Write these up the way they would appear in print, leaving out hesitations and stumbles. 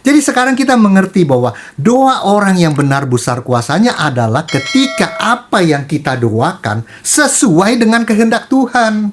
Jadi sekarang kita mengerti bahwa doa orang yang benar besar kuasanya adalah ketika apa yang kita doakan sesuai dengan kehendak Tuhan.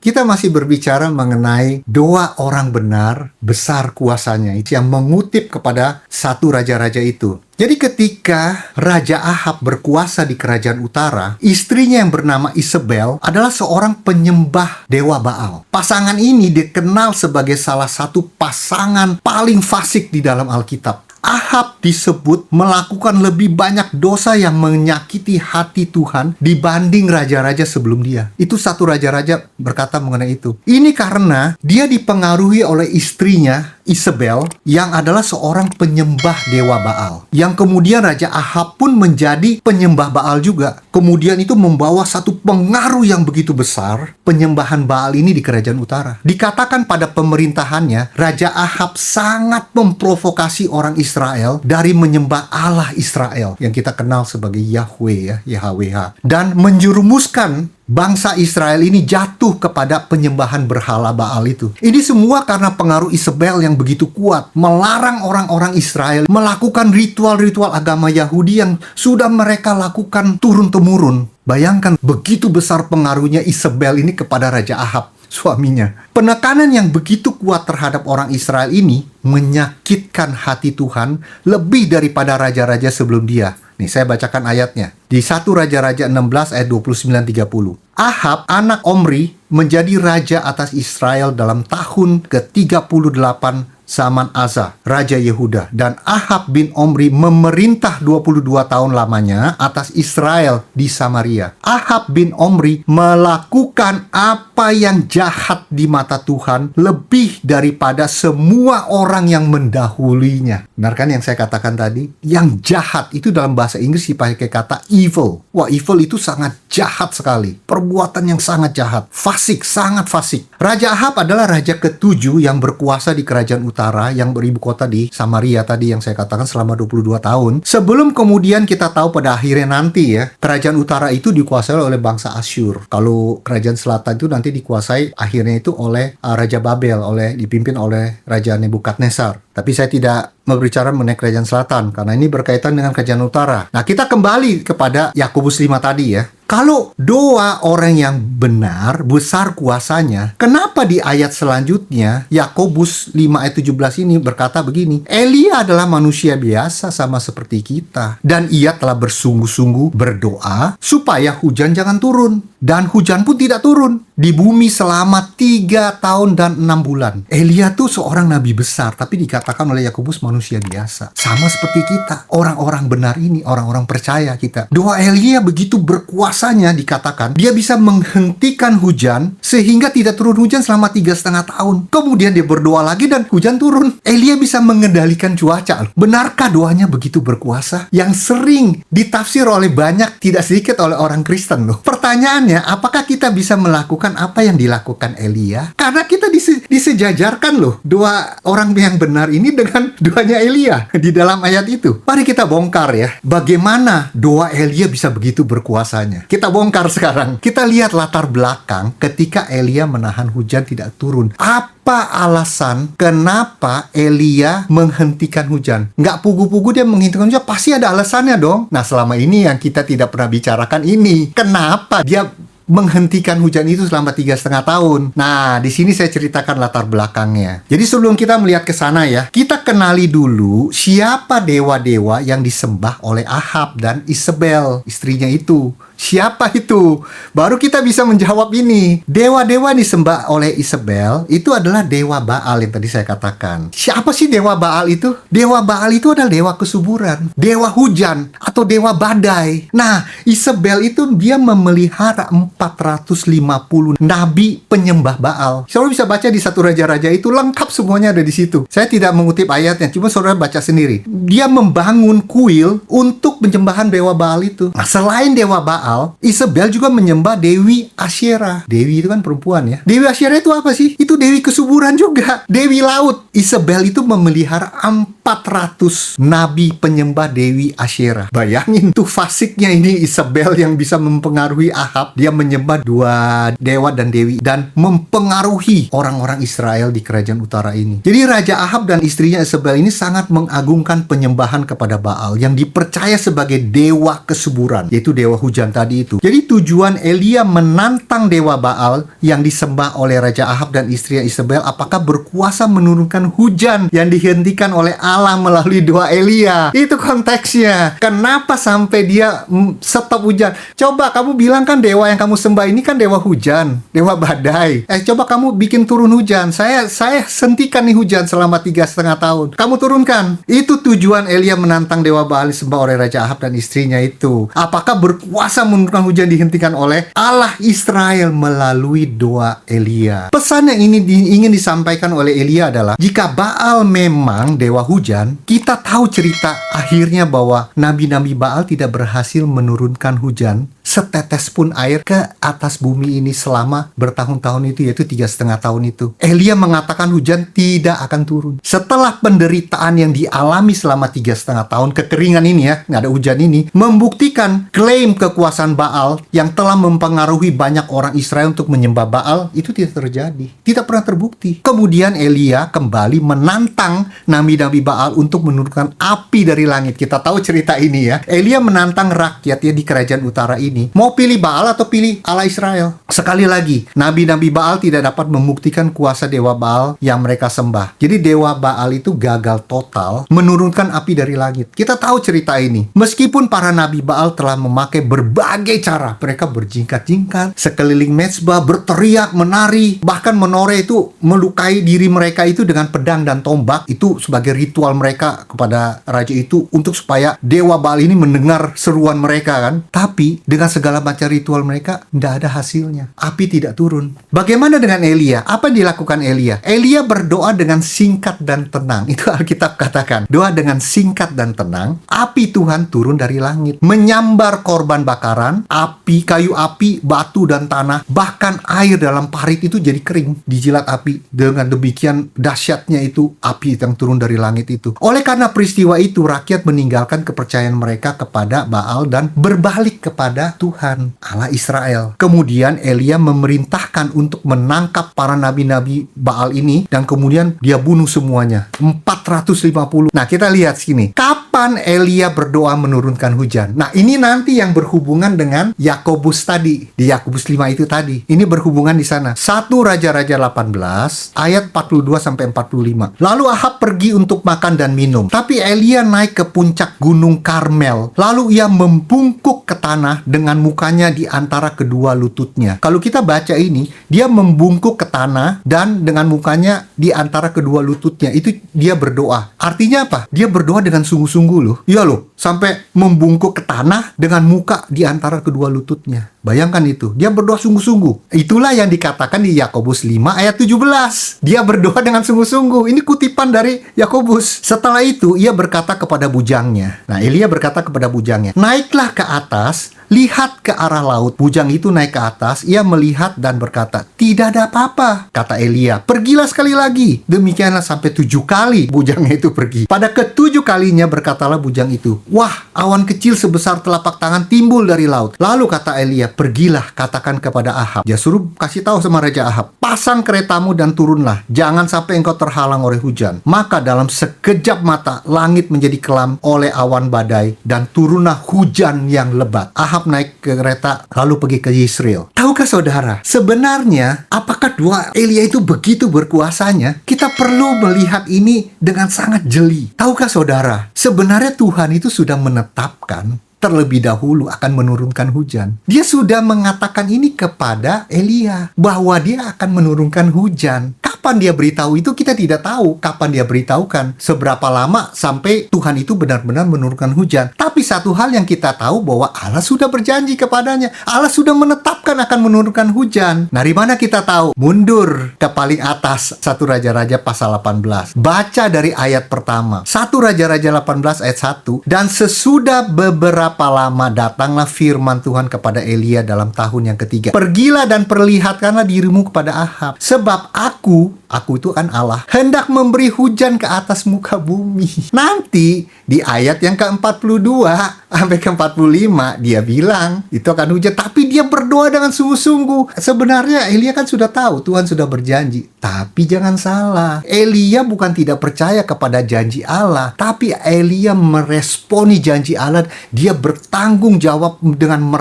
Kita masih berbicara mengenai doa orang benar, besar kuasanya, itu yang mengutip kepada satu raja-raja itu. Jadi ketika Raja Ahab berkuasa di kerajaan utara, istrinya yang bernama Isabel adalah seorang penyembah dewa Baal. Pasangan ini dikenal sebagai salah satu pasangan paling fasik di dalam Alkitab. Ahab disebut melakukan lebih banyak dosa yang menyakiti hati Tuhan dibanding raja-raja sebelum dia. Itu satu raja-raja berkata mengenai itu. Ini karena dia dipengaruhi oleh istrinya Isabel yang adalah seorang penyembah dewa Baal. Yang kemudian Raja Ahab pun menjadi penyembah Baal juga. Kemudian itu membawa satu pengaruh yang begitu besar penyembahan Baal ini di kerajaan utara. Dikatakan pada pemerintahannya, Raja Ahab sangat memprovokasi orang Israel dari menyembah Allah Israel yang kita kenal sebagai Yahweh ya, YHWH, dan menjerumuskan bangsa Israel ini jatuh kepada penyembahan berhala Baal itu. Ini semua karena pengaruh Isabel yang begitu kuat, melarang orang-orang Israel melakukan ritual-ritual agama Yahudi yang sudah mereka lakukan turun-temurun. Bayangkan begitu besar pengaruhnya Isabel ini kepada Raja Ahab, suaminya. Penekanan yang begitu kuat terhadap orang Israel ini menyakitkan hati Tuhan lebih daripada raja-raja sebelum dia. Nih, saya bacakan ayatnya. Di 1 Raja-Raja 16 ayat 29-30. Ahab, anak Omri, menjadi raja atas Israel dalam tahun ke-38 zaman Asa, Raja Yehuda. Dan Ahab bin Omri memerintah 22 tahun lamanya atas Israel di Samaria. Ahab bin Omri melakukan apa yang jahat di mata Tuhan lebih daripada semua orang yang mendahulunya. Benar kan yang saya katakan tadi? Yang jahat itu dalam bahasa Inggris dipakai kata evil. Wah, evil itu sangat jahat sekali. Perbuatan yang sangat jahat. Fasik, sangat fasik. Raja Ahab adalah raja ke-7 yang berkuasa di kerajaan utara yang beribu kota di Samaria tadi yang saya katakan selama 22 tahun. Sebelum kemudian kita tahu pada akhirnya nanti ya, kerajaan utara itu dikuasai oleh bangsa Asyur. Kalau kerajaan selatan itu nanti dikuasai akhirnya itu oleh Raja Babel, dipimpin oleh Raja Nebukadnezar. Tapi saya tidak berbicara mengenai kerajaan selatan karena ini berkaitan dengan kerajaan utara. Nah, kita kembali kepada Yakobus 5 tadi ya. Kalau doa orang yang benar, besar kuasanya, kenapa di ayat selanjutnya Yakobus 5 ayat 17 ini berkata begini, Elia adalah manusia biasa sama seperti kita, dan ia telah bersungguh-sungguh berdoa supaya hujan jangan turun, dan hujan pun tidak turun di bumi selama 3 tahun dan 6 bulan. Elia tuh seorang nabi besar, tapi dikatakan oleh Yakobus manusia biasa, sama seperti kita. Orang-orang benar ini, orang-orang percaya kita. Doa Elia begitu berkuasa, dikatakan dia bisa menghentikan hujan sehingga tidak turun hujan selama 3,5 tahun. Kemudian dia berdoa lagi dan hujan turun. Elia bisa mengendalikan cuaca. Benarkah doanya begitu berkuasa? Yang sering ditafsir oleh banyak, tidak sedikit oleh orang Kristen loh. Pertanyaannya, apakah kita bisa melakukan apa yang dilakukan Elia? Karena kita disejajarkan loh doa orang yang benar ini dengan doanya Elia di dalam ayat itu. Mari kita bongkar ya, bagaimana doa Elia bisa begitu berkuasanya. Kita bongkar sekarang. Kita lihat latar belakang ketika Elia menahan hujan tidak turun. Apa alasan kenapa Elia menghentikan hujan? Nggak pugu-pugu dia menghentikan hujan, pasti ada alasannya dong. Nah, selama ini yang kita tidak pernah bicarakan ini. Kenapa dia menghentikan hujan itu selama 3,5 tahun. Nah, di sini saya ceritakan latar belakangnya. Jadi sebelum kita melihat ke sana ya, kita kenali dulu siapa dewa-dewa yang disembah oleh Ahab dan Isabel, istrinya itu. Siapa itu? Baru kita bisa menjawab ini. Dewa-dewa disembah oleh Isabel itu adalah dewa Baal yang tadi saya katakan. Siapa sih dewa Baal itu? Dewa Baal itu adalah dewa kesuburan, dewa hujan, atau dewa badai. Nah, Isabel itu dia memelihara 450 nabi penyembah Baal. Saudara bisa baca di 1 Raja-Raja itu, lengkap semuanya ada di situ. Saya tidak mengutip ayatnya, cuma saudara baca sendiri. Dia membangun kuil untuk penyembahan dewa Baal itu. Nah, selain dewa Baal, Baal, Isabel juga menyembah Dewi Asyera. Dewi itu kan perempuan ya. Dewi Asyera itu apa sih? Itu dewi kesuburan juga. Dewi laut. Isabel itu memelihara 400 nabi penyembah Dewi Asyera. Bayangin tuh fasiknya ini Isabel yang bisa mempengaruhi Ahab. Dia menyembah dua dewa dan dewi dan mempengaruhi orang-orang Israel di kerajaan utara ini. Jadi Raja Ahab dan istrinya Isabel ini sangat mengagungkan penyembahan kepada Baal yang dipercaya sebagai dewa kesuburan, yaitu dewa hujan tadi itu. Jadi tujuan Elia menantang dewa Baal yang disembah oleh Raja Ahab dan istrinya Isabel, apakah berkuasa menurunkan hujan yang dihentikan oleh Allah melalui doa Elia. Itu konteksnya. Kenapa sampai dia stop hujan? Coba kamu bilang kan dewa yang kamu sembah ini kan dewa hujan, dewa badai. Coba kamu bikin turun hujan. Saya sentikan nih hujan selama 3,5 tahun. Kamu turunkan. Itu tujuan Elia menantang dewa Baal disembah oleh Raja Ahab dan istrinya itu. Apakah berkuasa menurunkan hujan dihentikan oleh Allah Israel melalui doa Elia. Pesan yang ini ingin disampaikan oleh Elia adalah, jika Baal memang dewa hujan, kita tahu cerita akhirnya bahwa nabi-nabi Baal tidak berhasil menurunkan hujan setetes pun air ke atas bumi ini selama bertahun-tahun itu, yaitu 3,5 tahun itu. Elia mengatakan hujan tidak akan turun. Setelah penderitaan yang dialami selama 3,5 tahun, kekeringan ini ya, nggak ada hujan ini, membuktikan klaim kekuasaan Baal yang telah mempengaruhi banyak orang Israel untuk menyembah Baal, itu tidak terjadi. Tidak pernah terbukti. Kemudian Elia kembali menantang nabi-nabi Baal untuk menurunkan api dari langit. Kita tahu cerita ini ya. Elia menantang rakyatnya di kerajaan utara ini. Mau pilih Baal atau pilih Allah Israel? Sekali lagi, nabi-nabi Baal tidak dapat membuktikan kuasa dewa Baal yang mereka sembah. Jadi dewa Baal itu gagal total menurunkan api dari langit. Kita tahu cerita ini. Meskipun para nabi Baal telah memakai berbagai cara, mereka berjingkat-jingkat sekeliling mezbah, berteriak, menari, bahkan menoreh itu melukai diri mereka itu dengan pedang dan tombak. Itu sebagai ritual mereka kepada raja itu untuk supaya dewa Baal ini mendengar seruan mereka kan. Tapi dengan segala macam ritual mereka, tidak ada hasilnya. Api tidak turun. Bagaimana dengan Elia? Apa yang dilakukan Elia? Elia berdoa dengan singkat dan tenang. Itu Alkitab katakan. Doa dengan singkat dan tenang. Api Tuhan turun dari langit. Menyambar korban bakaran, api, kayu api, batu dan tanah. Bahkan air dalam parit itu jadi kering. Dijilat api. Dengan demikian dahsyatnya itu api yang turun dari langit itu. Oleh karena peristiwa itu, rakyat meninggalkan kepercayaan mereka kepada Baal dan berbalik kepada Tuhan, Allah Israel. Kemudian Elia memerintahkan untuk menangkap para nabi-nabi Baal ini dan kemudian dia bunuh semuanya. 450. Nah, kita lihat sini. Kapan Elia berdoa menurunkan hujan? Nah, ini nanti yang berhubungan dengan Yakobus tadi. Di Yakobus 5 itu tadi. Ini berhubungan di sana. 1 Raja-Raja 18 ayat 42 sampai 45. Lalu Ahab pergi untuk makan dan minum. Tapi Elia naik ke puncak Gunung Karmel. Lalu ia membungkuk ke tanah dengan mukanya di antara kedua lututnya. Kalau kita baca ini, dia membungkuk ke tanah dan dengan mukanya di antara kedua lututnya. Itu dia berdoa. Artinya apa? Dia berdoa dengan sungguh-sungguh loh. Iya loh, sampai membungkuk ke tanah dengan muka di antara kedua lututnya. Bayangkan itu. Dia berdoa sungguh-sungguh. Itulah yang dikatakan di Yakobus 5 ayat 17. Dia berdoa dengan sungguh-sungguh. Ini kutipan dari Yakobus. Setelah itu, ia berkata kepada bujangnya. Nah, Elia berkata kepada bujangnya, "Naiklah ke atas, lihat ke arah laut." Bujang itu naik ke atas, ia melihat dan berkata, "Tidak ada apa-apa." Kata Elia, "Pergilah sekali lagi." Demikianlah sampai 7 kali bujangnya itu pergi. Pada ke-7 kalinya berkatalah bujang itu, "Wah, awan kecil sebesar telapak tangan timbul dari laut." Lalu kata Elia, "Pergilah, katakan kepada Ahab." Dia suruh kasih tahu sama Raja Ahab, "Pasang keretamu dan turunlah, jangan sampai engkau terhalang oleh hujan." Maka dalam sekejap mata, langit menjadi kelam oleh awan badai dan turunlah hujan yang lebat. Ahab naik ke kereta lalu pergi ke Yisrael. Tahukah saudara, sebenarnya apakah doa Elia itu begitu berkuasanya? Kita perlu melihat ini dengan sangat jeli. Tahukah saudara, sebenarnya Tuhan itu sudah menetapkan terlebih dahulu akan menurunkan hujan. Dia sudah mengatakan ini kepada Elia, bahwa dia akan menurunkan hujan. Kapan dia beritahu itu kita tidak tahu. Kapan dia beritahukan, seberapa lama sampai Tuhan itu benar-benar menurunkan hujan. Tapi satu hal yang kita tahu, bahwa Allah sudah berjanji kepadanya. Allah sudah menetapkan akan menurunkan hujan. Dari mana kita tahu? Mundur ke paling atas 1 Raja-Raja pasal 18. Baca dari ayat pertama. 1 Raja-Raja 18 ayat 1. Dan sesudah beberapa berapa lama datanglah firman Tuhan kepada Elia dalam tahun yang ketiga. Pergilah dan perlihatkanlah dirimu kepada Ahab. Sebab aku itu kan Allah, hendak memberi hujan ke atas muka bumi. Nanti di ayat yang ke-42 sampai ke-45 dia bilang itu akan hujan, tapi dia berdoa dengan sungguh-sungguh. Sebenarnya Elia kan sudah tahu Tuhan sudah berjanji, tapi jangan salah, Elia bukan tidak percaya kepada janji Allah, tapi Elia meresponi janji Allah. Dia bertanggung jawab dengan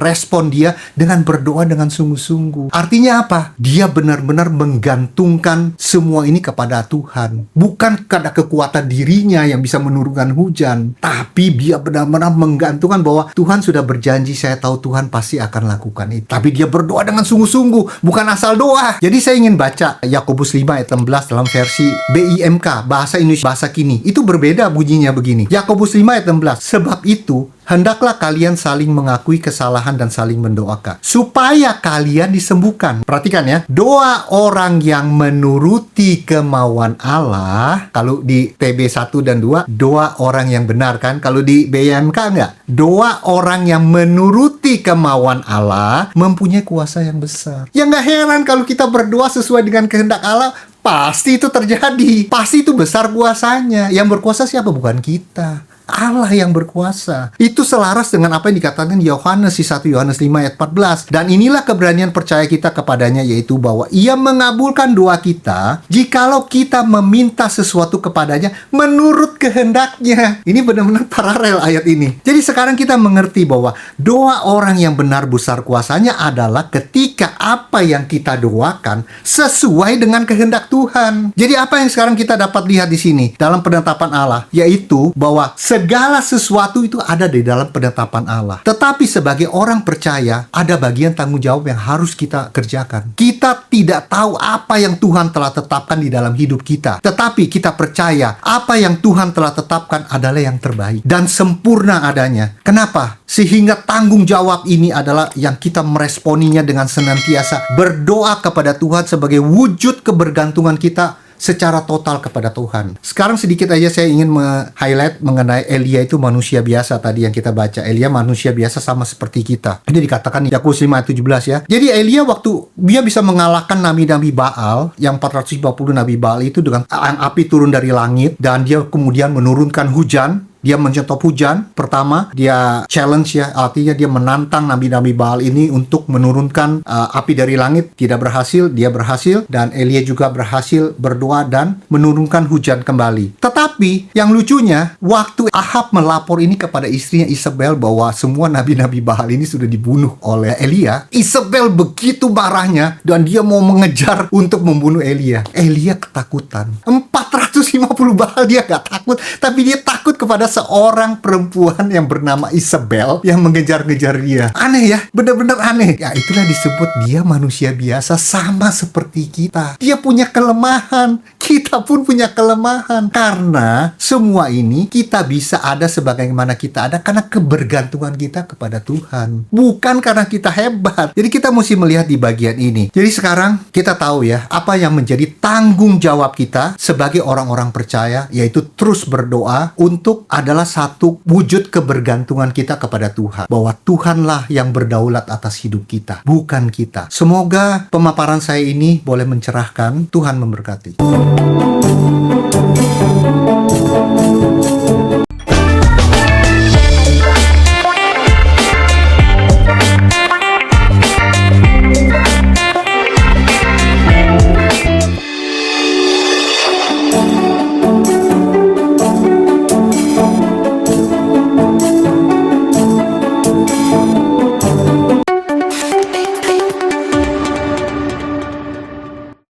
respon dia dengan berdoa dengan sungguh-sungguh. Artinya apa? Dia benar-benar menggantungkan semua ini kepada Tuhan, bukan karena kekuatan dirinya yang bisa menurunkan hujan, tapi dia benar-benar menggantungkan bahwa Tuhan sudah berjanji, saya tahu Tuhan pasti akan lakukan itu. Tapi dia berdoa dengan sungguh-sungguh, bukan asal doa. Jadi saya ingin baca Yakobus 5 ayat 16 dalam versi BIMK, bahasa Indonesia, bahasa kini. Itu berbeda bunyinya begini. Yakobus 5 ayat 16. Sebab itu, hendaklah kalian saling mengakui kesalahan dan saling mendoakan, supaya kalian disembuhkan. Perhatikan ya, doa orang yang menuruti kemauan Allah. Kalau di TB 1 dan 2, doa orang yang benar kan? Kalau di BMK enggak? Doa orang yang menuruti kemauan Allah mempunyai kuasa yang besar. Ya nggak heran kalau kita berdoa sesuai dengan kehendak Allah, pasti itu terjadi. Pasti itu besar kuasanya. Yang berkuasa siapa? Bukan kita. Allah yang berkuasa. Itu selaras dengan apa yang dikatakan Yohanes di 1 Yohanes 5 ayat 14. Dan inilah keberanian percaya kita kepadanya, yaitu bahwa ia mengabulkan doa kita jikalau kita meminta sesuatu kepadanya menurut kehendaknya. Ini benar-benar paralel ayat ini. Jadi sekarang kita mengerti bahwa doa orang yang benar besar kuasanya adalah ketika apa yang kita doakan sesuai dengan kehendak Tuhan. Jadi apa yang sekarang kita dapat lihat di sini dalam penetapan Allah, yaitu bahwa segala sesuatu itu ada di dalam penetapan Allah. Tetapi sebagai orang percaya, ada bagian tanggung jawab yang harus kita kerjakan. Kita tidak tahu apa yang Tuhan telah tetapkan di dalam hidup kita. Tetapi kita percaya apa yang Tuhan telah tetapkan adalah yang terbaik dan sempurna adanya. Kenapa? Sehingga tanggung jawab ini adalah yang kita meresponinya dengan senantiasa berdoa kepada Tuhan sebagai wujud kebergantungan kita secara total kepada Tuhan. Sekarang sedikit aja saya ingin highlight mengenai Elia itu manusia biasa tadi yang kita baca. Elia manusia biasa sama seperti kita. Ini dikatakan di Yakobus 5 ayat 17 ya. Jadi Elia waktu dia bisa mengalahkan nabi-nabi Baal, yang 450 nabi Baal itu dengan api turun dari langit, dan dia kemudian menurunkan hujan. Dia menyetop hujan. Pertama, dia challenge ya, artinya dia menantang nabi-nabi Baal ini untuk menurunkan api dari langit. Tidak berhasil, dia berhasil. Dan Elia juga berhasil berdoa dan menurunkan hujan kembali. Tetapi, yang lucunya, waktu Ahab melapor ini kepada istrinya Isabel bahwa semua nabi-nabi Baal ini sudah dibunuh oleh Elia, Isabel begitu marahnya dan dia mau mengejar untuk membunuh Elia. Elia ketakutan. 450 Baal dia gak takut, tapi dia takut kepada seorang perempuan yang bernama Isabel yang mengejar-ngejar dia. Aneh ya, benar-benar aneh. Ya itulah disebut dia manusia biasa sama seperti kita. Dia punya kelemahan, kita pun punya kelemahan. Karena semua ini kita bisa ada sebagaimana kita ada karena kebergantungan kita kepada Tuhan, bukan karena kita hebat. Jadi kita mesti melihat di bagian ini. Jadi sekarang kita tahu ya apa yang menjadi tanggung jawab kita sebagai orang-orang percaya, yaitu terus berdoa untuk adalah satu wujud kebergantungan kita kepada Tuhan, bahwa Tuhanlah yang berdaulat atas hidup kita, bukan kita. Semoga pemaparan saya ini boleh mencerahkan. Tuhan memberkati.